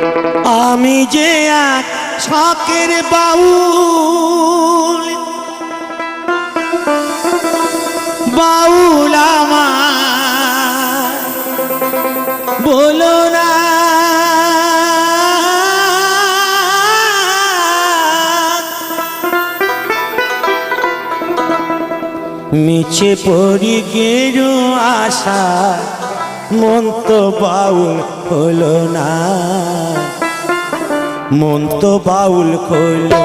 আমি যে এক শখের বাউল, বাউল আমার বলো না মিছে পড়ি গেরু আশা, মন তো বাউল হলো না, মন তো বাউল হলো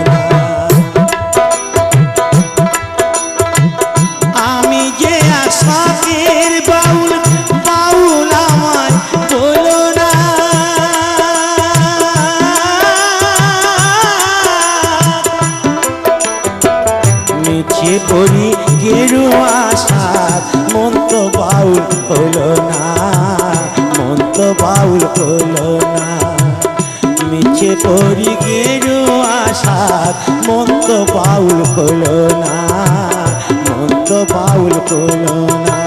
না। আমি যে আশাকের বাউল, বাউল আমায় বলো না। মিছে পড়ি গেরু আশা, মন তো বাউল হলো না, মন তো বাউল হলো না। মিছে পড়ি গেরু আশা, মন তো বাউল হলো না, মন তো বাউল হলো না।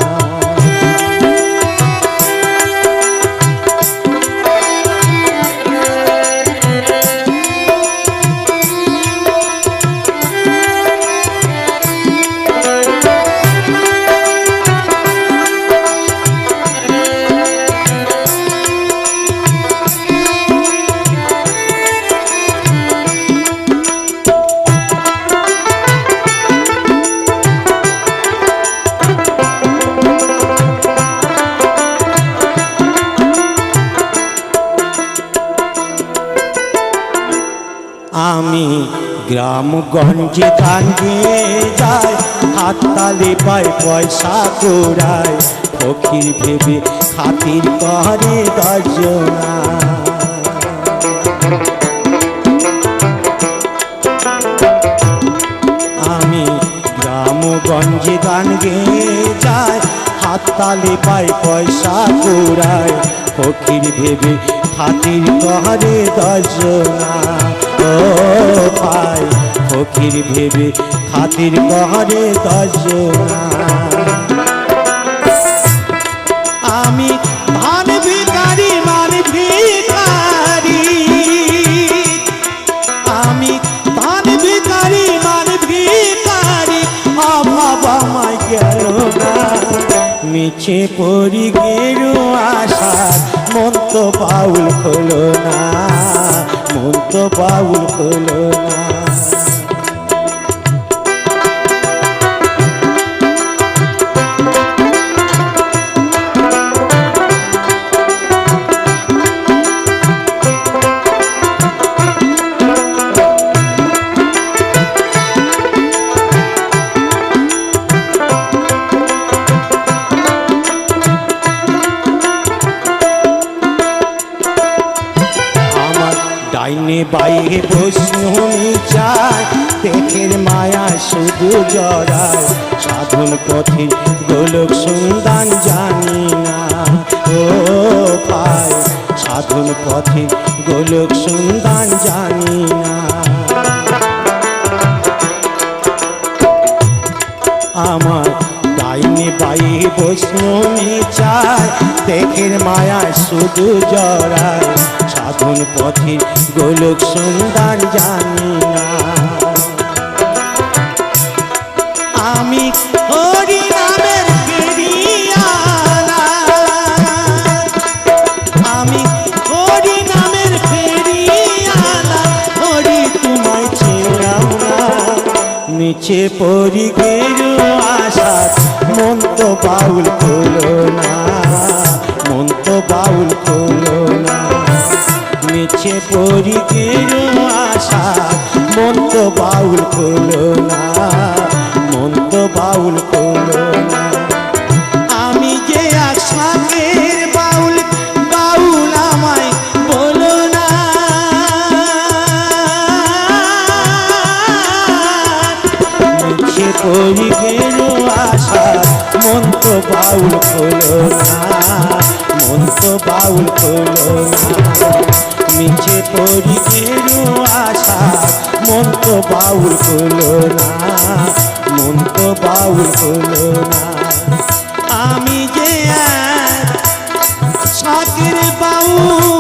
আমি গ্রামগঞ্জে গাঙ্গে যাই, হাততালি পাই পয়সা গোড়ায়, ফকির ভেবে খাতির করে দর্জনা। আমি গ্রামগঞ্জে গাঙ্গে যাই, হাততালি পাই পয়সা গোড়ায়, ফকির ভেবে খাতির করে দর্জনা। ও পাই ফকির ভেবে খাতির করে দর্জনা। আমি ধান ভিখারি মান ভিখারি, আমি ধান ভিখারি মান ভিখারি, অভাব আমায় গেল না। মিছে পড়ি গেরু আশা, মন তো বাউল হলো না, মন তো বাউল হলো না। ডাইনে বাইরে বৈষ্ণবী চায়, দেখের মায়া শুধু জড়ায়, সাধন পথে গোলক সন্ধান জানি না। ও পায় সাধন পথে গোলক সন্ধান জানি না। আমার ডাইনে বাইরে বৈষ্ণবী চায়, দেখের মায়া শুধু জড়ায়, সাধন পথে গোলক সন্ধান জানি না। আমি হরি নামের ফেরিয়ালা, আমি হরি নামের ফেরিয়ালা, হরি তোমায় ছিলাম না। মিছে পড়ি গেরু আশা, মন তো বাউল হলো না, মন তো বাউল হলো না। মিছে পড়ি গেরু আশা, মন তো বাউল হলো না, মন তো বাউল হলো না। আমি যে আশাকের বাউল, বাউল আমায় বলো না। মিছে পড়ি গেরু আশা, মন তো বাউল হলো না, মন তো বাউল হলো না। মিছে পড়ি গেরু আশা, মন তো বাউল হলো না, মন তো বাউল হলো না। আমি যে এক শখের বাউল,